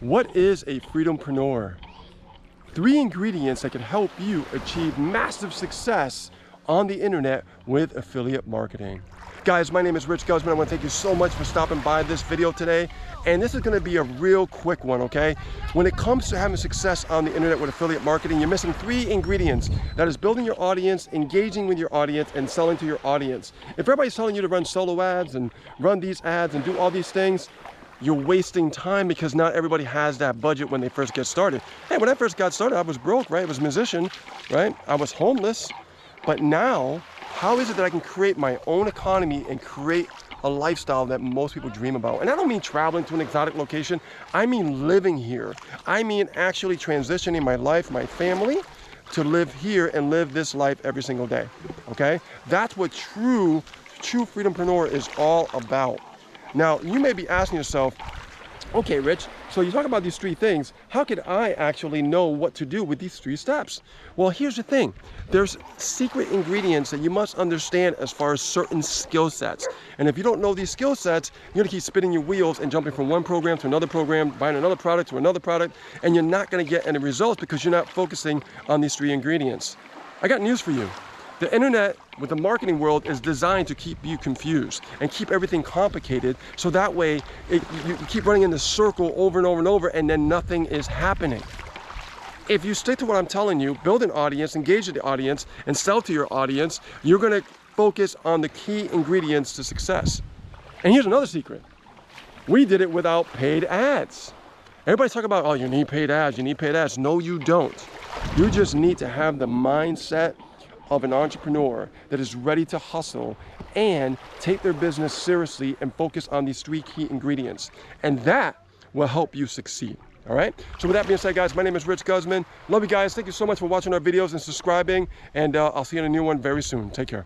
What is a freedompreneur? 3 ingredients that can help you achieve massive success on the internet with affiliate marketing. Guys, my name is Guzman. I want to thank you so much for stopping by this video today. And this is going to be a real quick one, okay? When it comes to having success on the internet with affiliate marketing, you're missing 3 ingredients. That is building your audience, engaging with your audience, and selling to your audience. If everybody's telling you to run solo ads and run these ads and do all these things, you're wasting time because not everybody has that budget when they first get started. Hey, when I first got started, I was broke, right? I was a musician, right? I was homeless. But now, how is it that I can create my own economy and create a lifestyle that most people dream about? And I don't mean traveling to an exotic location. I mean living here. I mean actually transitioning my life, my family, to live here and live this life every single day, okay? That's what true freedompreneur is all about. Now, you may be asking yourself, okay, Rich, so you talk about these 3 things. How could I actually know what to do with these 3 steps? Well, here's the thing. There's secret ingredients that you must understand as far as certain skill sets. And if you don't know these skill sets, you're gonna keep spinning your wheels and jumping from one program to another program, buying another product to another product, and you're not gonna get any results because you're not focusing on these 3 ingredients. I got news for you. The internet with the marketing world is designed to keep you confused and keep everything complicated, so that way you keep running in the circle over and over and over, and then nothing is happening. If you stick to what I'm telling you, build an audience, engage with the audience, and sell to your audience, you're gonna focus on the key ingredients to success. And here's another secret. We did it without paid ads. Everybody's talking about, oh, you need paid ads, you need paid ads. No, you don't. You just need to have the mindset of an entrepreneur that is ready to hustle and take their business seriously and focus on these 3 key ingredients. And that will help you succeed. All right? So with that being said, guys, my name is Guzman. Love you guys. Thank you so much for watching our videos and subscribing. And I'll see you in a new one very soon. Take care.